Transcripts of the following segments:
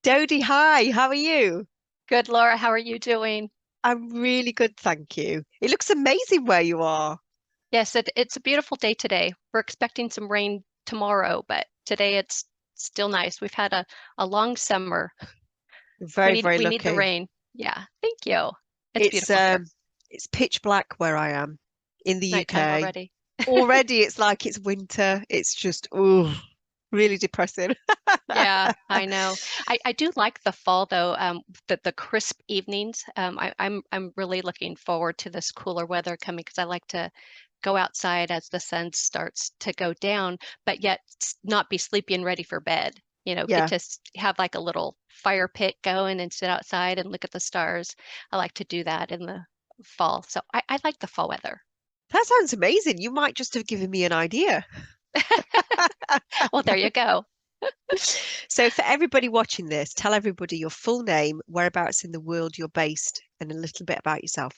Dody, hi, how are you? Good, Laura. How are you doing? I'm really good, thank you. It looks amazing where you are. Yes, it's a beautiful day today. We're expecting some rain tomorrow, but today it's still nice. We've had a long summer. We Very, need very we need the lucky. rain. Yeah, thank you. It's It's beautiful here. um it's pitch black where I am in the Nighttime UK. already. Already it's like it's winter. It's just really depressing. Yeah, I know. I do like the fall though, the crisp evenings. I'm really looking forward to this cooler weather coming because I like to go outside as the sun starts to go down, but yet not be sleepy and ready for bed. Get Yeah, to have like a little fire pit going and sit outside and look at the stars. I like to do that in the fall. So I like the fall weather. that sounds amazing. You might just have given me an idea. Well, there you go. So for everybody watching this, tell everybody your full name, whereabouts in the world you're based, and a little bit about yourself.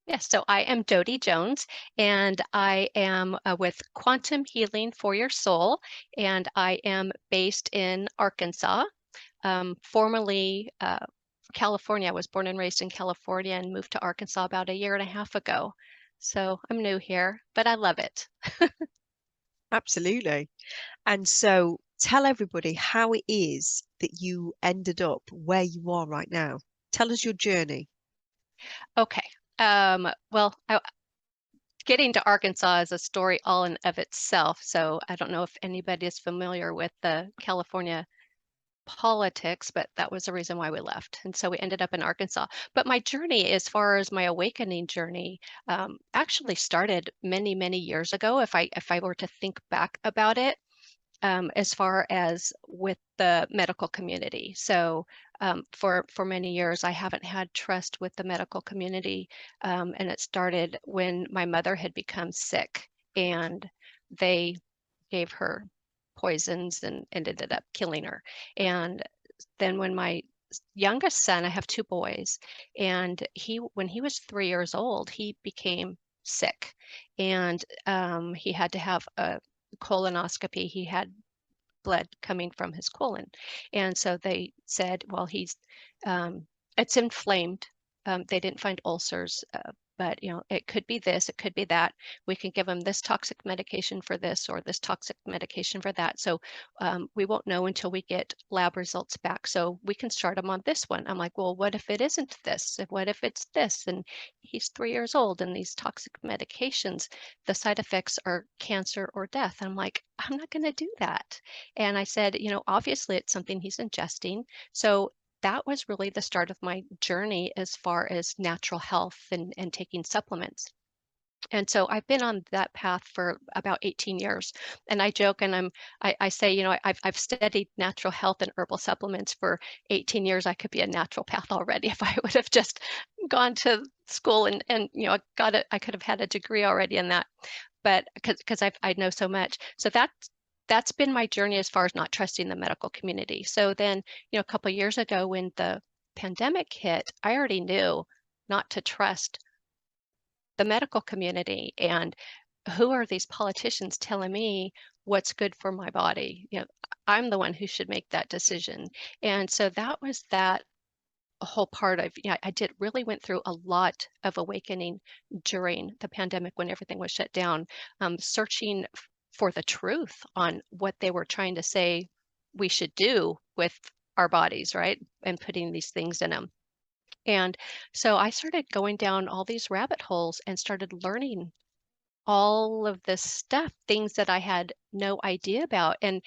Yes, so I am Dody Jones, and I am with Quantum Healing for Your Soul, and I am based in Arkansas, formerly California. I was born and raised in California and moved to Arkansas about a year and a half ago. So I'm new here, but I love it. Absolutely. And so tell everybody how it is that you ended up where you are right now. Tell us your journey. Okay. Well, getting to Arkansas is a story all in of itself. So I don't know if anybody is familiar with the California politics, but that was the reason why we left. And so we ended up in Arkansas. But my journey, as far as my awakening journey, actually started many, many years ago. If I were to think back about it, as far as with the medical community. So for many years, I haven't had trust with the medical community, and it started when my mother had become sick, and they gave her poisons and ended up killing her. And then when my youngest son, I have two boys, and when he was 3 years old, he became sick, and he had to have a colonoscopy. He had blood coming from his colon. And so they said, well, um, it's inflamed. They didn't find ulcers, but it could be this, it could be that. We can give him this toxic medication for this or this toxic medication for that. So we won't know until we get lab results back. So we can start him on this one. I'm like, well, what if it isn't this? What if it's this? And he's 3 years old, and these toxic medications, the side effects are cancer or death. And I'm like, I'm not going to do that. And I said, obviously it's something he's ingesting. So that was really the start of my journey as far as natural health and taking supplements. And so I've been on that path for about 18 years. And I joke and I say, I've studied natural health and herbal supplements for 18 years. I could be a naturopath already if I would have just gone to school and I could have had a degree already in that. But because I know so much. So that's been my journey as far as not trusting the medical community. So then, a couple of years ago when the pandemic hit, I already knew not to trust the medical community and who are these politicians telling me what's good for my body? I'm the one who should make that decision. And so that was that whole part of, I did really went through a lot of awakening during the pandemic when everything was shut down, searching for the truth on what they were trying to say we should do with our bodies, right? And putting these things in them. And so I started going down all these rabbit holes and started learning all of this stuff, things that I had no idea about. And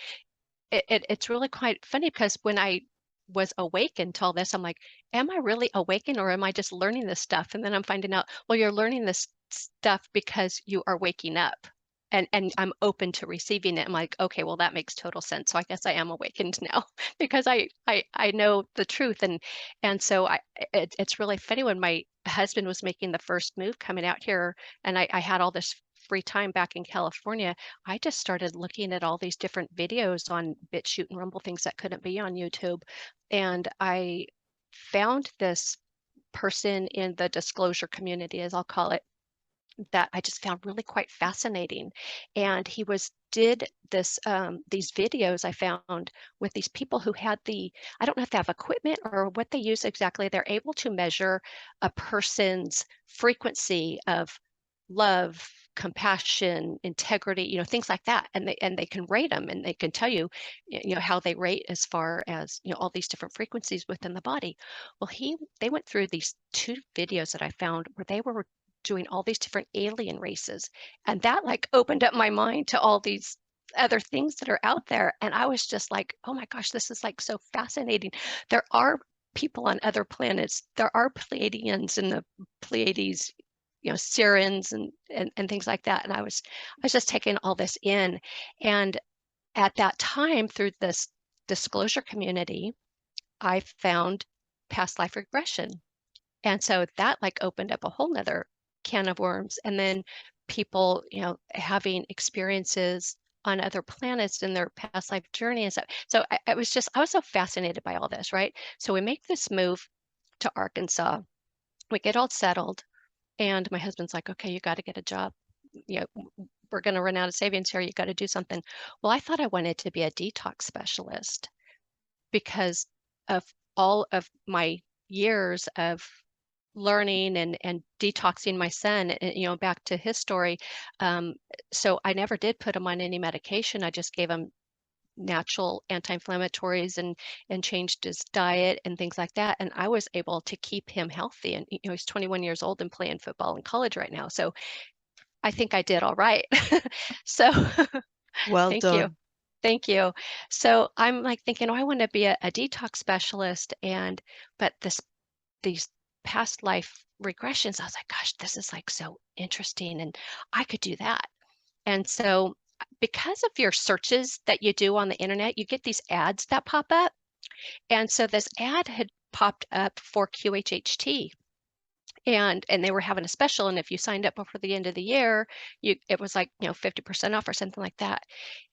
it's really quite funny because when I was awakened to all this, I'm like, am I really awakened or am I just learning this stuff? And then I'm finding out, well, you're learning this stuff because you are waking up. And I'm open to receiving it. I'm like, okay, well, that makes total sense. So I guess I am awakened now because I know the truth. And so it's really funny when my husband was making the first move coming out here and I had all this free time back in California. I just started looking at all these different videos on BitChute and Rumble, things that couldn't be on YouTube. And I found this person in the disclosure community, as I'll call it. that I just found really quite fascinating. And he did this these videos I found with these people who had I don't know if they have equipment or what they use exactly. They're able to measure a person's frequency of love, compassion, integrity, things like that. And they can rate them, and they can tell you, how they rate as far as, all these different frequencies within the body. Well, they went through these two videos that I found where they were doing all these different alien races. And that like opened up my mind to all these other things that are out there. And I was just like, oh my gosh, this is like so fascinating. There are people on other planets. There are Pleiadians in the Pleiades, Sirens and things like that. And I was just taking all this in. And at that time, through this disclosure community, I found past life regression. And so that like opened up a whole nother can of worms. And then people, having experiences on other planets in their past life journey and stuff. So I was so fascinated by all this, right? So we make this move to Arkansas. We get all settled, and my husband's like, okay, you got to get a job. We're going to run out of savings here. You got to do something. Well, I thought I wanted to be a detox specialist because of all of my years of learning and detoxing my son, back to his story. So I never did put him on any medication. I just gave him natural anti-inflammatories and changed his diet and things like that. And I was able to keep him healthy. And he's 21 years old and playing football in college right now. So I think I did all right. So Well thank you. done. Thank you. So I'm like thinking, oh, I want to be a detox specialist. But these past life regressions, I was like, gosh, this is like so interesting. And I could do that. And so because of your searches that you do on the internet, you get these ads that pop up. And so this ad had popped up for QHHT. And they were having a special, and if you signed up before the end of the year, it was like 50% off or something like that.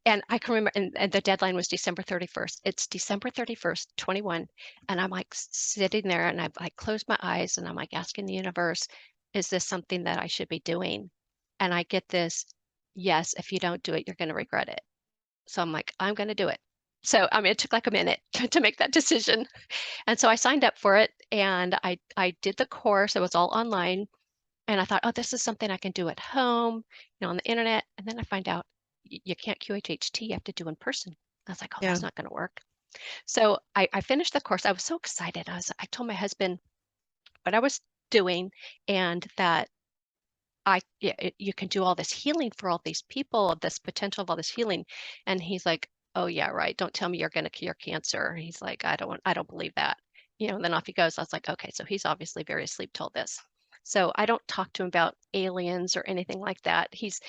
And I can remember, and the deadline was December 31st. It's December 31st, 21, and I'm like sitting there, and I've like closed my eyes, and I'm like asking the universe, is this something that I should be doing? And I get this, yes, if you don't do it, you're going to regret it. So I'm like, I'm going to do it. So I mean, it took like a minute to make that decision. And so I signed up for it, and I did the course. It was all online. And I thought, oh, this is something I can do at home, on the internet. And then I find out you can't QHHT, you have to do in person. I was like, oh, Yeah. that's not going to work. So I finished the course. I was so excited. I told my husband what I was doing, and that you can do all this healing for all these people, this potential of all this healing. And he's like, oh yeah, right. Don't tell me you're going to cure cancer. He's like, I don't believe that. And then off he goes. I was like, okay, so he's obviously very asleep told this. So I don't talk to him about aliens or anything like that. He's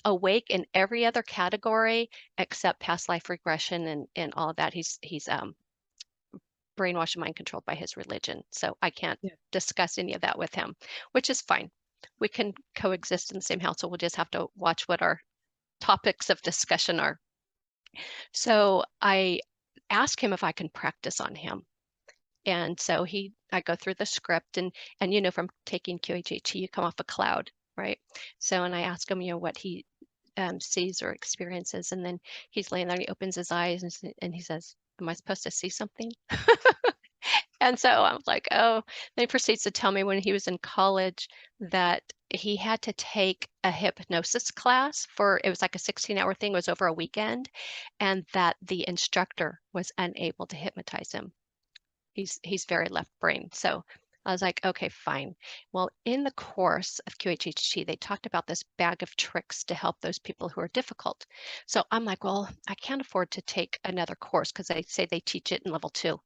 awake in every other category except past life regression and all of that. He's brainwashed and mind controlled by his religion. So I can't Yeah. discuss any of that with him, which is fine. We can coexist in the same household. We'll just have to watch what our topics of discussion are. So I asked him if I can practice on him. And so I go through the script, and from taking QHHT, you come off a cloud, right? So, and I ask him, what he sees or experiences, and then he's laying there and he opens his eyes and he says, am I supposed to see something? And so I was like, oh, then he proceeds to tell me when he was in college that he had to take a hypnosis class it was like a 16-hour thing, it was over a weekend, and that the instructor was unable to hypnotize him. He's very left brain. So I was like, okay, fine. Well, in the course of QHHT, they talked about this bag of tricks to help those people who are difficult. So I'm like, well, I can't afford to take another course because they say they teach it in level 2. I'm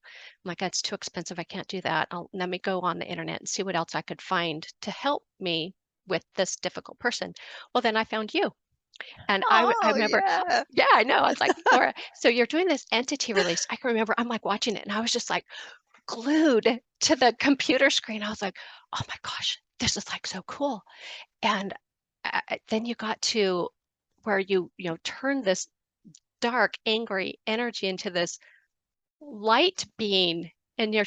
like, that's too expensive. I can't do that. Let me go on the internet and see what else I could find to help me with this difficult person. Well, then I found you. And I Oh, remember, yeah. yeah, I know. I was like, Laura, so you're doing this entity release. I can remember I'm like watching it, and I was just like glued to the computer screen. I was like, oh my gosh, this is like so cool. And then you got to where you turn this dark, angry energy into this light being, and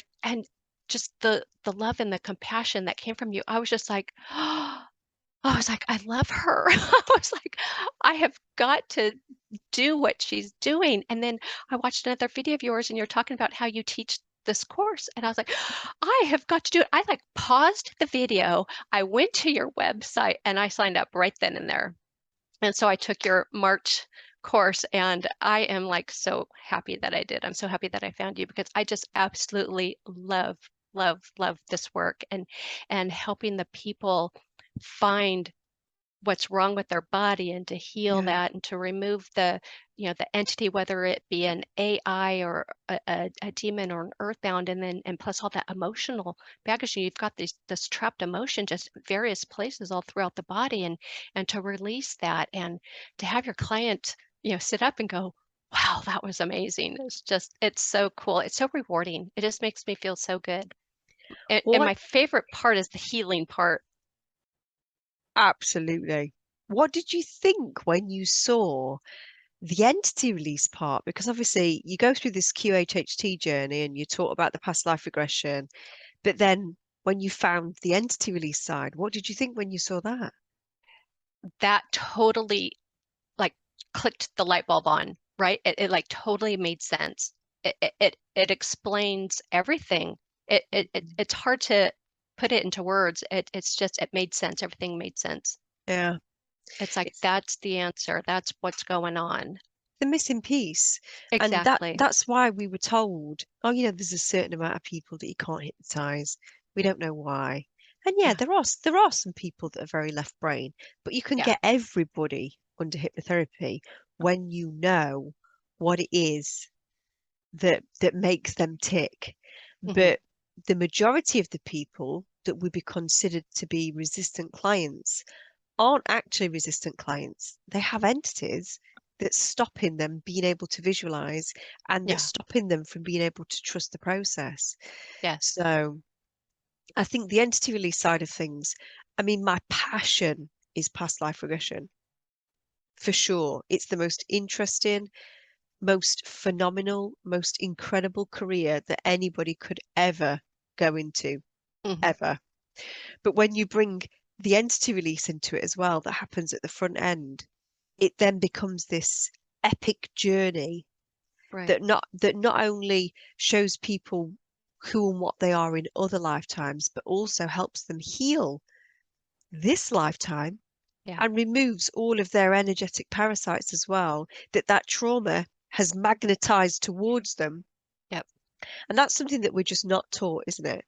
just the love and the compassion that came from you. I was just like, oh, I was like, I love her. I was like, I have got to do what she's doing. And then I watched another video of yours and you're talking about how you teach this course. And I was like, I have got to do it. I like paused the video. I went to your website and I signed up right then and there. And so I took your March course and I am like so happy that I did. I'm so happy that I found you because I just absolutely love this work and helping the people find what's wrong with their body and to heal Yeah, that and to remove the, the entity, whether it be an AI or a demon or an earthbound, and then and plus all that emotional baggage. You've got this trapped emotion just various places all throughout the body, and to release that and to have your client, sit up and go, wow, that was amazing. It's so cool. It's so rewarding. It just makes me feel so good. And what my favorite part is the healing part. absolutely. What did you think when you saw the entity release part? Because obviously you go through this QHHT journey and you talk about the past life regression, but then when you found the entity release side, what did you think when you saw that? That totally like clicked the light bulb on, right? It like totally made sense. It explains everything. It's hard to put it into words. It's just it made sense. Everything made sense. Yeah, It's like it's that's the answer. That's what's going on. the missing piece. And Exactly. that's why we were told, oh, there's a certain amount of people that you can't hypnotize. We don't know why. And yeah, Yeah. there are some people that are very left brain, but you can Yeah. get everybody under hypnotherapy when you know what it is that makes them tick. Hmm. But the majority of the people that would be considered to be resistant clients aren't actually resistant clients. They have entities that's stopping them being able to visualize and that's Yeah. stopping them from being able to trust the process. Yes. So I think the entity release side of things, I mean, my passion is past life regression for sure. It's the most interesting, most phenomenal, most incredible career that anybody could ever go into, Hmm. ever. But when you bring the entity release into it as well, that happens at the front end, it then becomes this epic journey Right. that not only shows people who and what they are in other lifetimes, but also helps them heal this lifetime Yeah. and removes all of their energetic parasites as well, that trauma has magnetized towards them. Yep. And that's something that we're just not taught, isn't it?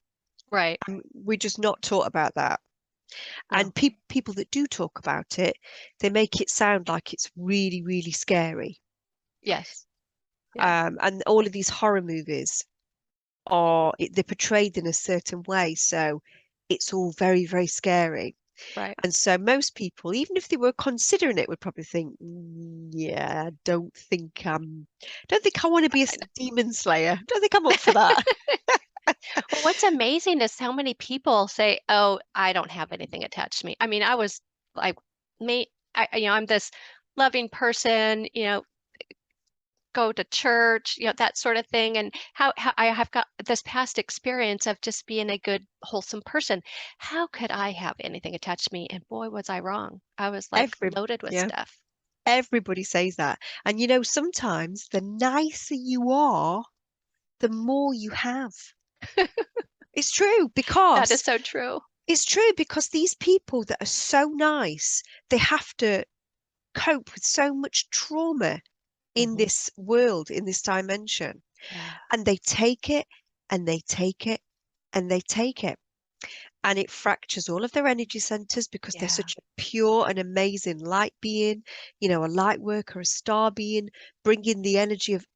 Right. And we're just not taught about that. No. And people that do talk about it, they make it sound like it's really, really scary. Yes. Yeah. And all of these horror movies they're portrayed in a certain way, so it's all very, very scary. Right. And so most people, even if they were considering it, would probably think, yeah, don't think I want to be a I know. demon slayer. Don't think I'm up for that. Well, what's amazing is how many people say, "Oh, I don't have anything attached to me." I mean, I was like, me, I'm this loving person, go to church, that sort of thing, and how I have got this past experience of just being a good, wholesome person. How could I have anything attached to me? And boy, was I wrong. I was like Every, loaded with yeah, stuff. everybody says that. And sometimes the nicer you are, the more you have. It's true That is because so true. these people that are so nice, they have to cope with so much trauma in Hmm. this world, in this dimension. Yeah. And they take it and they take it and they take it. And it fractures all of their energy centers because they're Yeah. such a pure and amazing light being, a light worker, a star being, bringing the energy of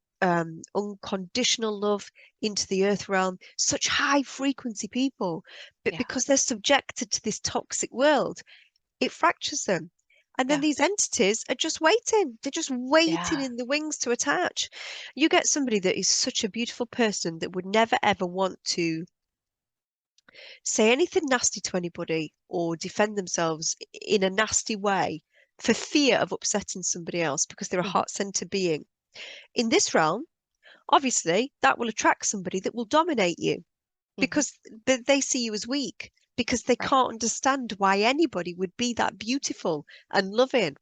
unconditional love into the earth realm, such high frequency people. But Yeah. because they're subjected to this toxic world, it fractures them. And then Yeah. these entities are just waiting. They're just waiting Yeah. in the wings to attach. You get somebody that is such a beautiful person that would never ever want to say anything nasty to anybody or defend themselves in a nasty way for fear of upsetting somebody else because they're a Hmm. heart centered being. In this realm, obviously, that will attract somebody that will dominate you Hmm. because they see you as weak. because they Right. can't understand why anybody would be that beautiful and loving.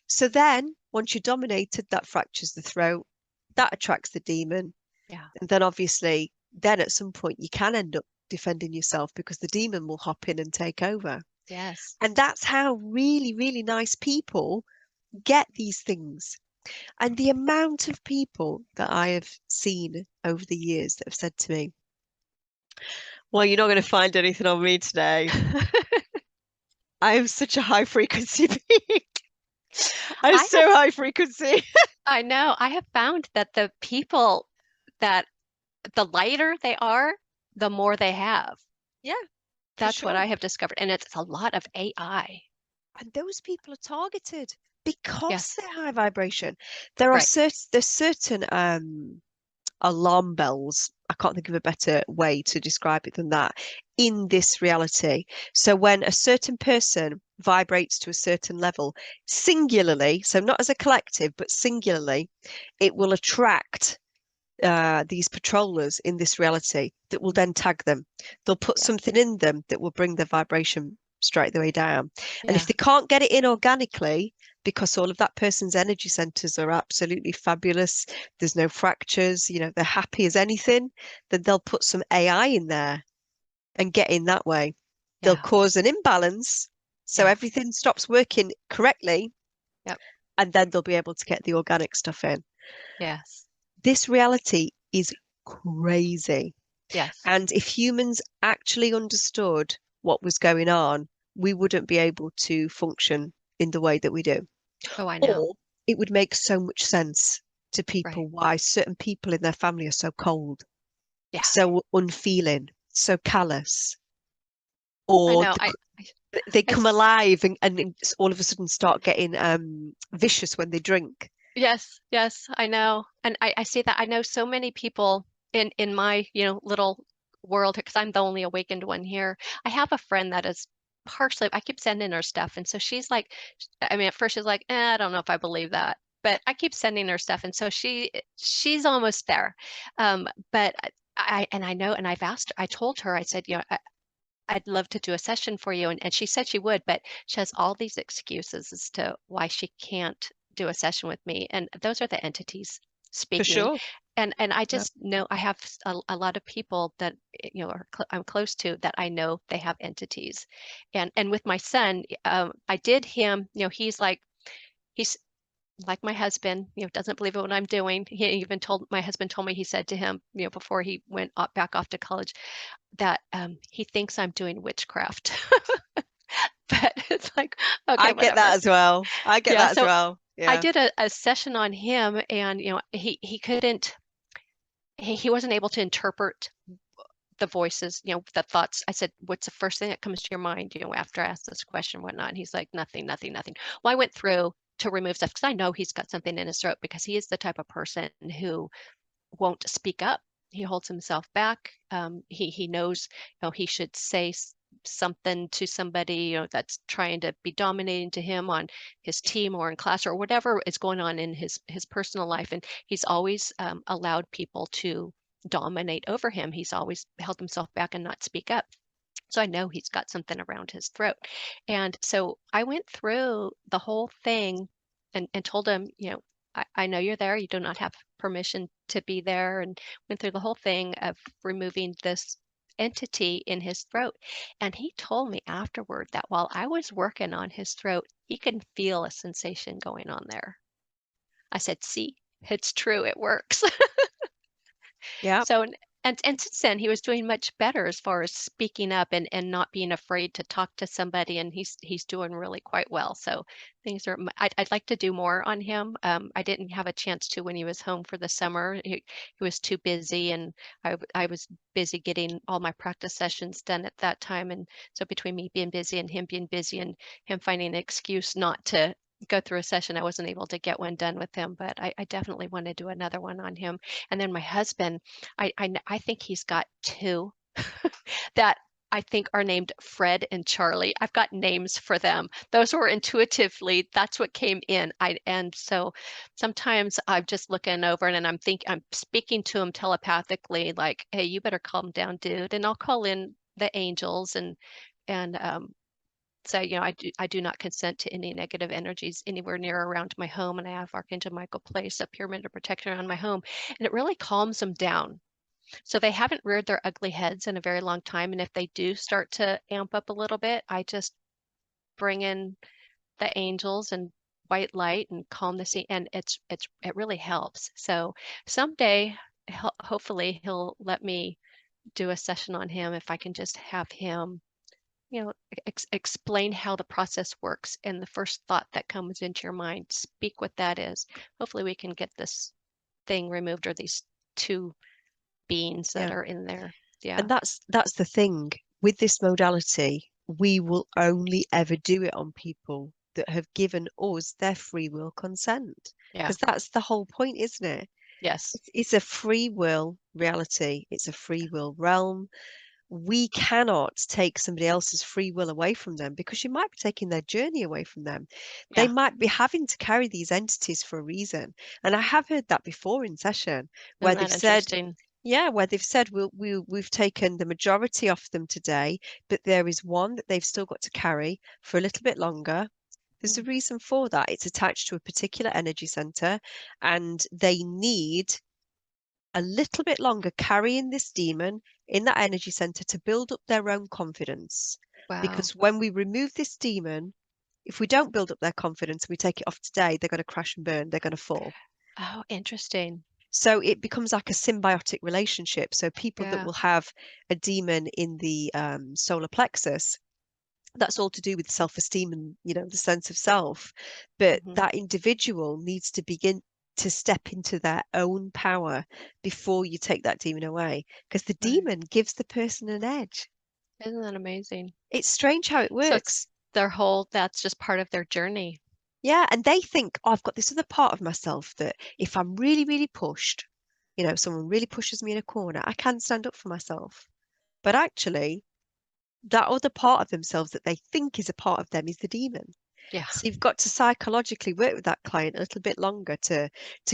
So then, once you're dominated, that fractures the throat, that attracts the demon. Yeah. And then obviously, then at some point you can end up defending yourself because the demon will hop in and take over. Yes. And that's how really, really nice people get these things. And the amount of people that I have seen over the years that have said to me, well, you're not going to find anything on me today. I am such a high frequency being. I'm I have, so high frequency. I know, I have found that the people that the lighter they are, the more they have. Yeah, for That's what sure. I have discovered. And it's a lot of AI. And those people are targeted because Yes. they're high vibration. There are Right. certain alarm bells. I can't think of a better way to describe it than that in this reality. So when a certain person vibrates to a certain level, singularly, so not as a collective, but singularly, it will attract these patrollers in this reality that will then tag them. They'll put Yeah. something in them that will bring the vibration straight the way down. And if Yeah. they can't get it in organically, because all of that person's energy centers are absolutely fabulous, there's no fractures, they're happy as anything, then they'll put some AI in there and get in that way. They'll Yeah. cause an imbalance so Yeah. everything stops working correctly, Yep. and then they'll be able to get the organic stuff in. Yes. This reality is crazy. Yes. And if humans actually understood what was going on, we wouldn't be able to function in the way that we do. Oh, I know. Or it would make so much sense to Right. people why certain people in their family are so cold, Yeah. so unfeeling, so callous, I or know. I, they I come alive and all of a sudden start getting vicious when they drink. Yes, yes, I know. And I see that. I know so many people in my, little world because I'm the only awakened one here. I have a friend that is partially, I keep sending her stuff. And so she's like, I mean, at first she's like, I don't know if I believe that. But I keep sending her stuff. And so she's almost there. But and I know, and I've asked her, I told her, I said, I'd love to do a session for you. And she said she would, but she has all these excuses as to why she can't do a session with me. And those are the entities For speaking. sure. And I Yeah. just know I have a lot of people that, I'm close to that I know they have entities. And with my son, I did him, he's like my husband, doesn't believe in what I'm doing. My husband told me, he said to him, before he went back off to college, that he thinks I'm doing witchcraft. But it's like, okay, I get that whatever. as well. I get Yeah, that as so well. I Yeah. did a session on him, and he couldn't, he wasn't able to interpret the voices, the thoughts. I said, what's the first thing that comes to your mind, after I asked this question, whatnot? And he's like, nothing, nothing, nothing. Well, I went through to remove stuff because I know he's got something in his throat because he is the type of person who won't speak up. He holds himself back. He knows, he should say something to somebody, that's trying to be dominating to him on his team or in class or whatever is going on in his personal life. And he's always allowed people to dominate over him. He's always held himself back and not speak up. So I know he's got something around his throat. And so I went through the whole thing and told him, I know you're there. You do not have permission to be there. And went through the whole thing of removing this entity in his throat. And he told me afterward that while I was working on his throat, he can feel a sensation going on there. I said, see, it's true. It works. Yeah. So, and since then, he was doing much better as far as speaking up and not being afraid to talk to somebody, and he's doing really quite well. So things are. I'd like to do more on him. I didn't have a chance to when he was home for the summer. He was too busy, and I was busy getting all my practice sessions done at that time. And so between me being busy and him being busy and him finding an excuse not to go through a session, I wasn't able to get one done with him. But I definitely want to do another one on him. And then my husband. I think he's got two that I think are named Fred and Charlie. I've got names for them. Those were intuitively, that's what came in. And so sometimes I'm just looking over and I'm speaking to him telepathically, like, hey, you better calm down, dude. And I'll call in the angels and so, you know, I do not consent to any negative energies anywhere near around my home. And I have Archangel Michael place a pyramid of protection around my home, and it really calms them down. So they haven't reared their ugly heads in a very long time. And if they do start to amp up a little bit, I just bring in the angels and white light and calm the sea, and it really helps. So someday, hopefully, he'll let me do a session on him if I can just have him, you know, explain how the process works, and the first thought that comes into your mind, speak what that is. Hopefully we can get this thing removed, or these two beings that Yeah. are in there. Yeah. And that's the thing with this modality. We will only ever do it on people that have given us their free will consent, Yeah. because that's the whole point, isn't it? Yes. It's a free will reality. It's a free will realm. We cannot take somebody else's free will away from them, because you might be taking their journey away from them. They Yeah. might be having to carry these entities for a reason. And I have heard that before in session, where Isn't they've that said, interesting? yeah, where they've said we've taken the majority off them today, but there is one that they've still got to carry for a little bit longer. There's a Mm. reason for that. It's attached to a particular energy center, and they need a little bit longer carrying this demon in that energy center to build up their own confidence. Wow. Because when we remove this demon, if we don't build up their confidence, we take it off today, they're going to crash and burn, they're going to fall. Oh, interesting. So it becomes like a symbiotic relationship. So people that Yeah. will have a demon in the solar plexus, that's all to do with self-esteem and, you know, the sense of self. But Hmm. that individual needs to begin to step into their own power before you take that demon away, because the Right. demon gives the person an edge. Isn't that amazing? It's strange how it So it's works. their whole, that's just part of their journey. Yeah, and they think, oh, I've got this other part of myself that if I'm really, really pushed, you know, someone really pushes me in a corner, I can stand up for myself. But actually, that other part of themselves that they think is a part of them is the demon. Yeah. So you've got to psychologically work with that client a little bit longer to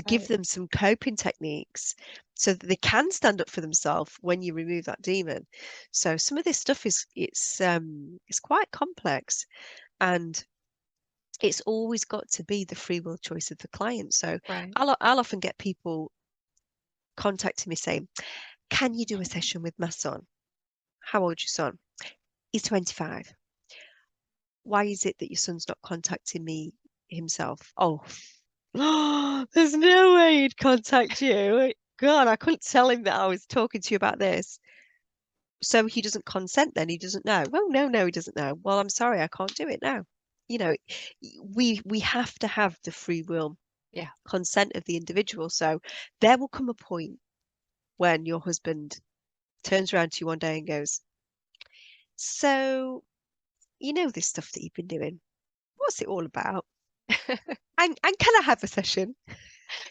give Right. them some coping techniques so that they can stand up for themselves when you remove that demon. So some of this stuff is it's quite complex, and it's always got to be the free will choice of the client. So Right. I'll often get people contacting me saying, "Can you do a session with my son? How old's your son? He's 25. Why is it that your son's not contacting me himself?" Oh, there's no way he'd contact you. God, I couldn't tell him that I was talking to you about this. So he doesn't consent then, he doesn't know. Well, no, he doesn't know. Well, I'm sorry, I can't do it now. You know, we have to have the free will Yeah. consent of the individual. So there will come a point when your husband turns around to you one day and goes, "So, you know this stuff that you've been doing? What's it all about? And can I have a session?"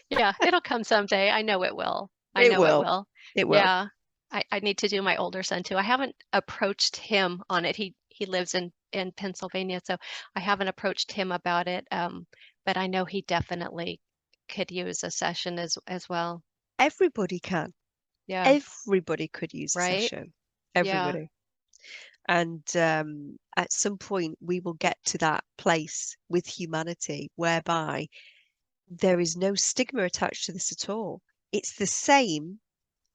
Yeah. It'll come someday. I know it will. I It know it will. will. It will. Yeah. I need to do my older son too. I haven't approached him on it. He lives in Pennsylvania, so I haven't approached him about it. But I know he definitely could use a session as well. Everybody can. Yeah. Everybody could use a Right? session. Yeah. Everybody. And at some point, we will get to that place with humanity whereby there is no stigma attached to this at all. It's the same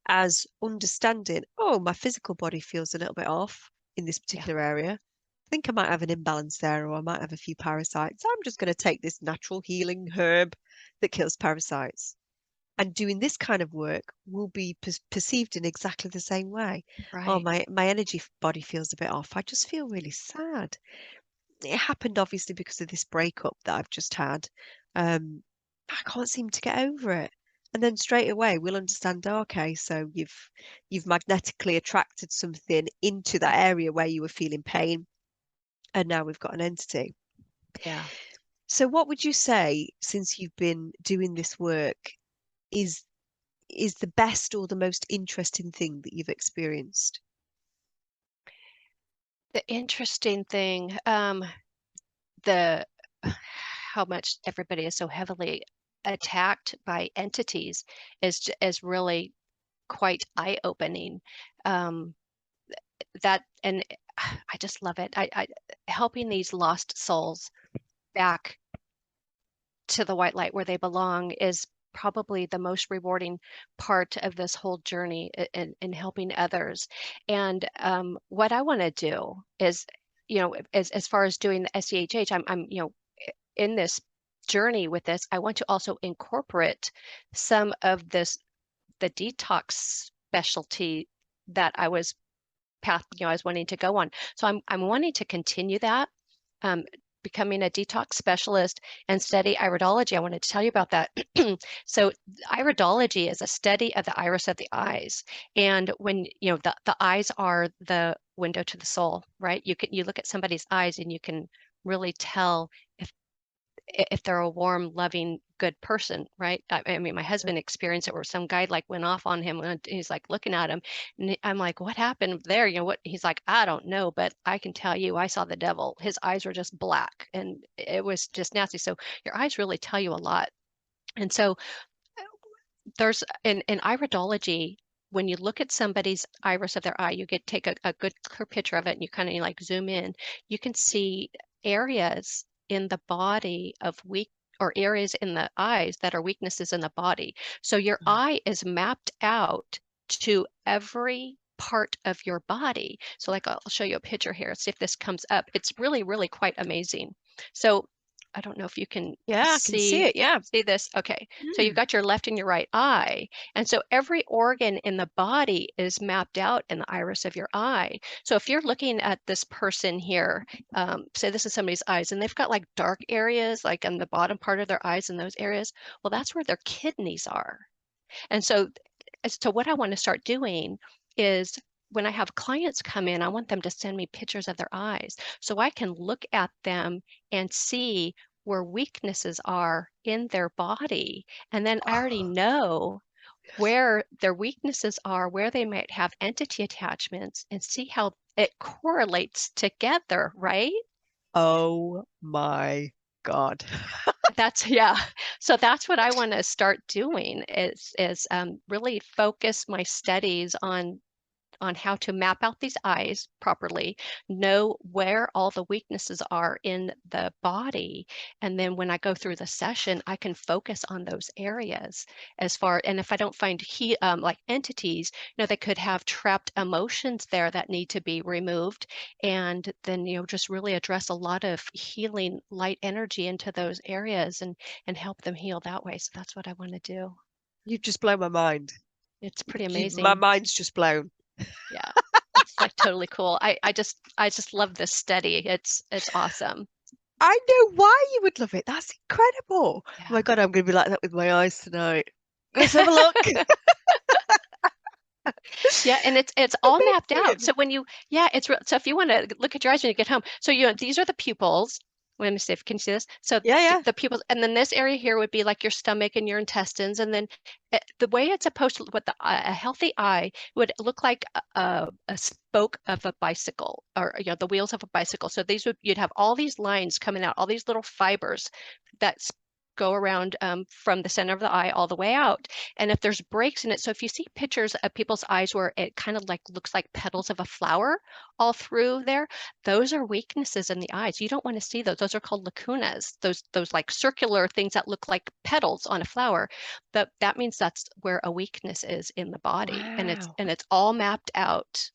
as understanding, oh, my physical body feels a little bit off in this Yeah. particular area. I think I might have an imbalance there, or I might have a few parasites. I'm just going to take this natural healing herb that kills parasites. And doing this kind of work will be perceived in exactly the same way. Oh, Right. my energy body feels a bit off. I just feel really sad. It happened obviously because of this breakup that I've just had. I can't seem to get over it. And then straight away we'll understand, oh, okay, so you've magnetically attracted something into that area where you were feeling pain, and now we've got an entity. Yeah. So what would you say, since you've been doing this work, is is the best or the most interesting thing that you've experienced? The interesting thing, the how much everybody is so heavily attacked by entities is really quite eye-opening. Um, that, and I just love it. I helping these lost souls back to the white light where they belong is probably the most rewarding part of this whole journey in helping others. And what I want to do is, as far as doing the SCHH, I'm in this journey with this, I want to also incorporate some of the detox specialty that I was wanting to go on. So I'm wanting to continue that, um, becoming a detox specialist and study iridology. I wanted to tell you about that. So iridology is a study of the iris of the eyes. And when, the eyes are the window to the soul, right? You look at somebody's eyes and you can really tell if they're a warm, loving, good person, right? I mean, my husband experienced it where some guy like went off on him and he's like looking at him. And I'm like, what happened there? What? He's like, I don't know, but I can tell you, I saw the devil. His eyes were just black and it was just nasty. So your eyes really tell you a lot. And so there's in iridology, when you look at somebody's iris of their eye, you take a good clear picture of it and you kind of like zoom in, you can see areas in the body of weak or areas in the eyes that are weaknesses in the body. So your eye is mapped out to every part of your body. So like I'll show you a picture here, see if this comes up. It's really, really quite amazing. So I don't know if you can Yeah, I can see it. Yeah. see this. Okay. So you've got your left and your right eye. And so every organ in the body is mapped out in the iris of your eye. So if you're looking at this person here, say this is somebody's eyes, and they've got like dark areas, like on the bottom part of their eyes in those areas, well, that's where their kidneys are. And so as to what I want to start doing is when I have clients come in, I want them to send me pictures of their eyes so I can look at them and see where weaknesses are in their body. And then I already know where their weaknesses are, where they might have entity attachments, and see how it correlates together, right? Oh my God. That's yeah. So that's what I want to start doing is really focus my studies on how to map out these eyes properly, know where all the weaknesses are in the body. And then when I go through the session, I can focus on those areas and if I don't find like entities, they could have trapped emotions there that need to be removed. And then, just really address a lot of healing light energy into those areas and help them heal that way. So that's what I want to do. You've just blown my mind. It's pretty My amazing. mind's just blown. Yeah, it's like totally cool. I just love this study. It's awesome. I know why you would love it. That's incredible. Oh Yeah. my God, I'm going to be like that with my eyes tonight. Let's have a look. Yeah, and it's all mapped out. Amazing. So so if you want to look at your eyes when you get home, so these are the pupils. Let me see if you can see this. So Yeah, yeah. the pupils, and then this area here would be like your stomach and your intestines, and then the way it's supposed to look with a healthy eye would look like a spoke of a bicycle, or the wheels of a bicycle. So you'd have all these lines coming out, all these little fibers that go around from the center of the eye all the way out. And if there's breaks in it, so if you see pictures of people's eyes where it kind of like looks like petals of a flower all through there, those are weaknesses in the eyes. You don't want to see those. Those are called lacunas. Those like circular things that look like petals on a flower. That means that's where a weakness is in the body, and it's Wow. and it's all mapped out.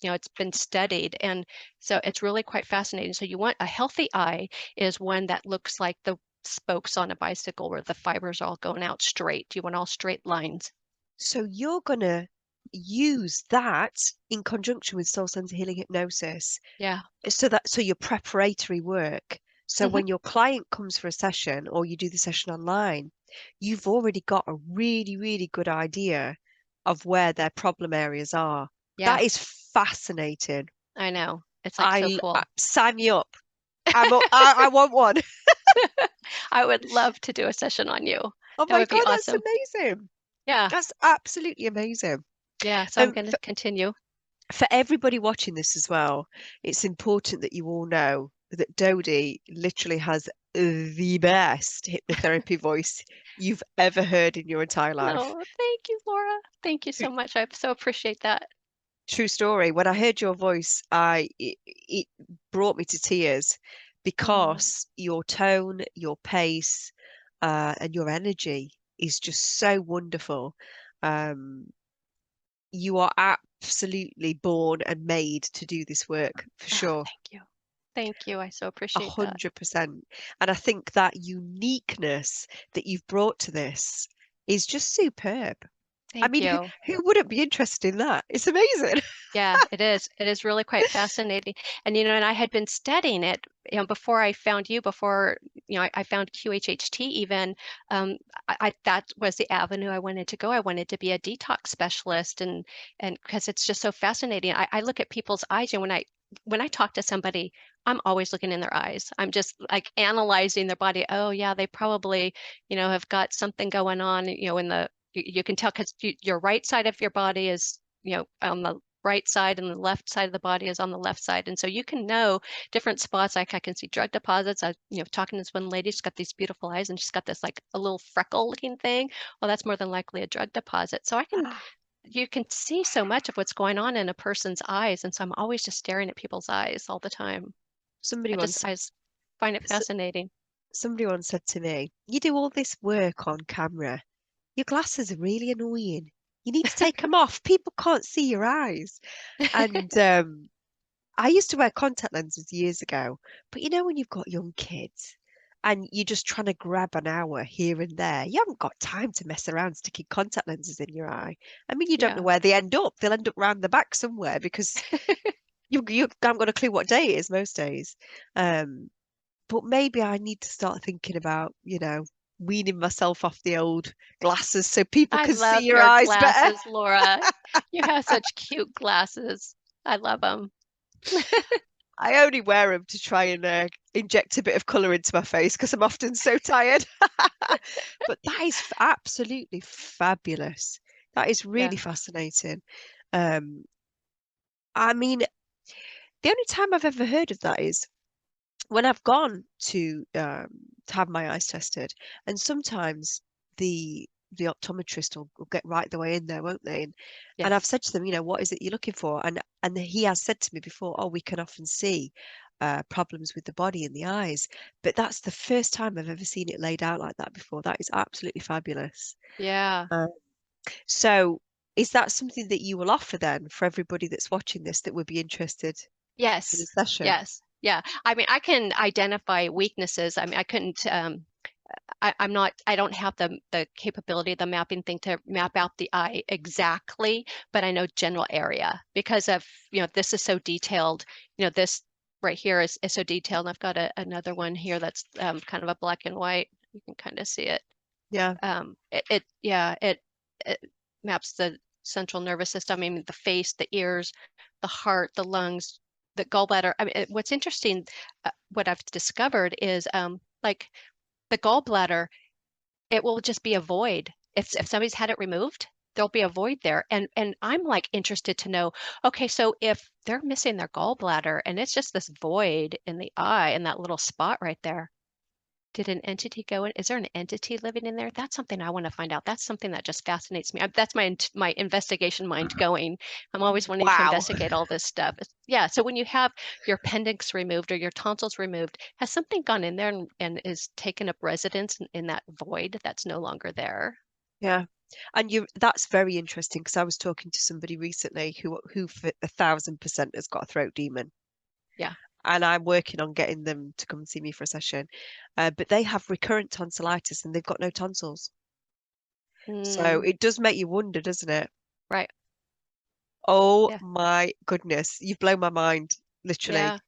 It's been studied, and so it's really quite fascinating. So you want a healthy eye is one that looks like the spokes on a bicycle where the fibers are all going out straight. You want all straight lines. So you're going to use that in conjunction with soul center healing hypnosis. Yeah. So your preparatory work. So Hmm. when your client comes for a session or you do the session online, you've already got a really, really good idea of where their problem areas are. Yeah, That is fascinating. I know. It's like so cool. Sign me up. I want one. I would love to do a session on you. Oh That my would be God, that's awesome. amazing. Yeah. That's absolutely amazing. Yeah. So I'm Um, going to continue. for everybody watching this as well, it's important that you all know that Dody literally has the best hypnotherapy voice you've ever heard in your entire life. No, thank you, Laura. Thank you so much. I so appreciate that. True story. When I heard your voice, it brought me to tears Mm, because your tone, your pace, and your energy is just so wonderful. Um, you are absolutely born and made to do this work for oh, sure. thank you. Thank you. I so A appreciate that. 100%. And I think that uniqueness that you've brought to this is just superb. I Thank mean, you. who wouldn't be interested in that? It's amazing. Yeah, it is. It is really quite fascinating. And and I had been studying it, before I found you, before, I found QHHT even. Um, that was the avenue I wanted to go. I wanted to be a detox specialist, and because it's just so fascinating. I look at people's eyes, and when I talk to somebody, I'm always looking in their eyes. I'm just like analyzing their body. Oh yeah, they probably, have got something going on, in you can tell because your right side of your body is, on the right side and the left side of the body is on the left side. And so you can know different spots. Like I can see drug deposits. I, talking to this one lady, she's got these beautiful eyes and she's got this like a little freckle looking thing. Well, that's more than likely a drug deposit. So you can see so much of what's going on in a person's eyes. And so I'm always just staring at people's eyes all the time. Somebody once, I just find it s- fascinating. somebody once said to me, "You do all this work on camera. Your glasses are really annoying. You need to take them off. People can't see your eyes." And I used to wear contact lenses years ago, but you know when you've got young kids and you're just trying to grab an hour here and there, you haven't got time to mess around sticking contact lenses in your eye. I mean, you don't know Yeah. where they end up. They'll end up round the back somewhere because you haven't got a clue what day it is most days. Um, but maybe I need to start thinking about, weaning myself off the old glasses so people I can see love your your eyes better. glasses, Laura. You have such cute glasses. I love them. I only wear them to try and inject a bit of colour into my face because I'm often so tired. But that is absolutely fabulous. That is Yeah. really fascinating. Um, I mean, the only time I've ever heard of that is when I've gone to have my eyes tested, and sometimes the optometrist will get right the way in there, won't they? And I've Yes. said to them, what is it you're looking for? And he has said to me before, oh, we can often see problems with the body and the eyes, but that's the first time I've ever seen it laid out like that before. That is absolutely fabulous. Yeah. Uh, so is that something that you will offer then for everybody that's watching this that would be interested in a Yes. session? Yes. Yeah. I mean, I can identify weaknesses. I mean, I couldn't, I'm not, I don't have the capability, the mapping thing to map out the eye exactly, but I know general area because of, this is so detailed. This right here is so detailed. And I've got another one here that's kind of a black and white. You can kind of see it. Yeah. Yeah, it maps the central nervous system. I mean, the face, the ears, the heart, the lungs, the gallbladder. I mean, what's interesting, what I've discovered is like the gallbladder, it will just be a void. If somebody's had it removed, there'll be a void there. And I'm like interested to know, okay, so if they're missing their gallbladder and it's just this void in the eye in that little spot right there, did an entity go in? Is there an entity living in there? That's something I want to find out. That's something that just fascinates me. That's my investigation mind going. I'm always wanting to Wow. investigate all this stuff. Yeah. So when you have your appendix removed or your tonsils removed, has something gone in there and is taken up residence in that void that's no longer there? Yeah. And that's very interesting because I was talking to somebody recently who for 1,000% has got a throat demon. Yeah. And I'm working on getting them to come and see me for a session. But they have recurrent tonsillitis and they've got no tonsils. So Mm, it does make you wonder, doesn't it? right. Oh Yeah. my goodness, you've blown my mind, literally. Yeah.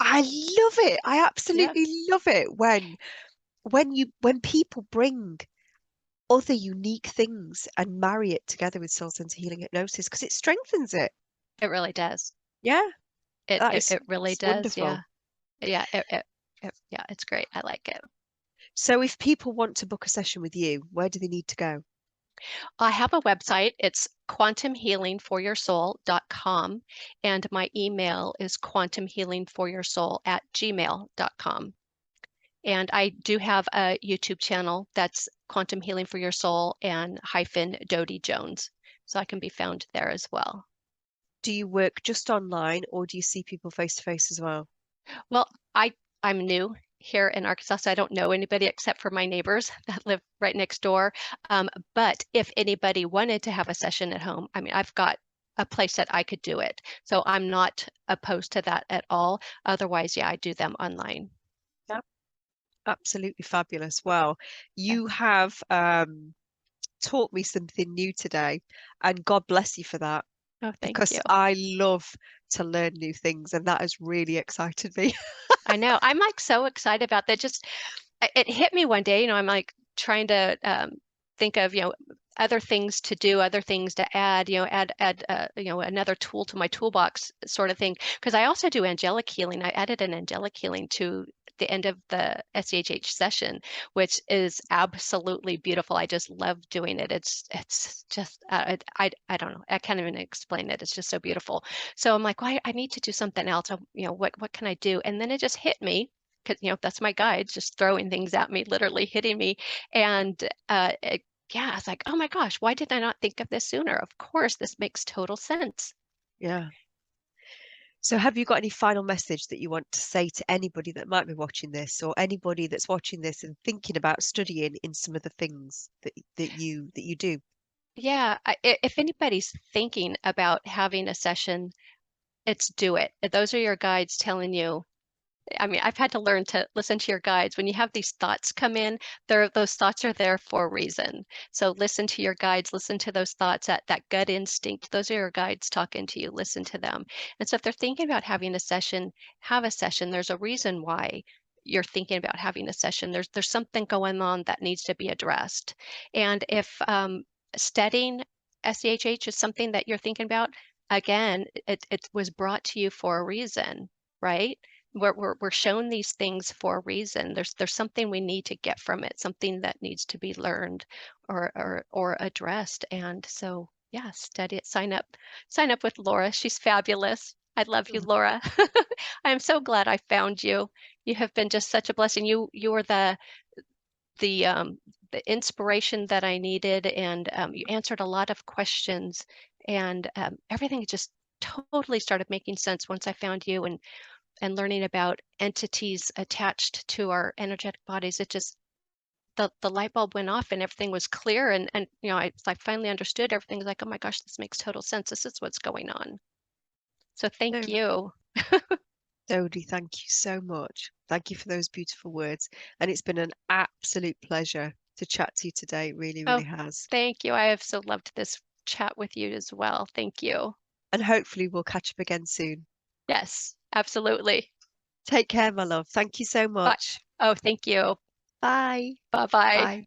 I love it. I Yeah. absolutely love it when people bring other unique things and marry it together with soul center healing hypnosis because it strengthens it. It really does. Yeah, It that it, is it really it's does. wonderful. Yeah. Yeah. Yeah. It's great. I like it. So if people want to book a session with you, where do they need to go? I have a website. It's quantumhealingforyoursoul.com, and my email is quantumhealingforyoursoul@gmail.com. And I do have a YouTube channel that's Quantum Healing for Your Soul and hyphen Dody Jones. So I can be found there as well. do you work just online or do you see people face to face as well? Well, I'm new here in Arkansas, so I don't know anybody except for my neighbors that live right next door. But if anybody wanted to have a session at home, I mean, I've got a place that I could do it. So I'm not opposed to that at all. Otherwise, yeah, I do them online. Yeah. Absolutely fabulous. Well, Yeah. you have taught me something new today, and God bless you for that Oh, thank because you. I love to learn new things, and that has really excited me. I know. I'm like so excited about that. Just it hit me one day, I'm like trying to think of, other things to do, other things to add, add another tool to my toolbox sort of thing. Because I also do angelic healing. I added an angelic healing to the end of the SCHH session, which is absolutely beautiful. I just love doing it. It's just I don't know. I can't even explain it. It's just so beautiful. So I'm like, well, I need to do something else. What can I do? And then it just hit me because that's my guides just throwing things at me, literally hitting me. And yeah, it's like, oh my gosh, why did I not think of this sooner? Of course, this makes total sense. Yeah. So have you got any final message that you want to say to anybody that might be watching this or anybody that's watching this and thinking about studying in some of the things that you do? Yeah, if anybody's thinking about having a session, it's do it. Those are your guides telling you. I mean, I've had to learn to listen to your guides. When you have these thoughts come in, those thoughts are there for a reason. So listen to your guides, listen to those thoughts, that gut instinct. Those are your guides talking to you. Listen to them. And so if they're thinking about having a session, have a session. There's a reason why you're thinking about having a session. There's something going on that needs to be addressed. And if studying SCHH is something that you're thinking about, again, it was brought to you for a reason, right? We're shown these things for a reason. There's something we need to get from it, something that needs to be learned or addressed. And so yeah, study it, sign up with Laura. She's fabulous. I love you, Mm. Laura. I'm so glad I found you. You have been just such a blessing. You are the um the inspiration that I needed, and you answered a lot of questions, and everything just totally started making sense once I found you and learning about entities attached to our energetic bodies. It just the light bulb went off and everything was clear, and I finally understood everything. Like, oh my gosh, this makes total sense. This is what's going on. So thank No, you. Dodie, thank you so much. Thank you for those beautiful words. And it's been an absolute pleasure to chat to you today. It really, Oh, really has. thank you. I have so loved this chat with you as well. Thank you. And hopefully we'll catch up again soon. Yes, absolutely. Take care, my love. Thank you so Bye. much. Oh, thank you. Bye. Bye bye. Bye.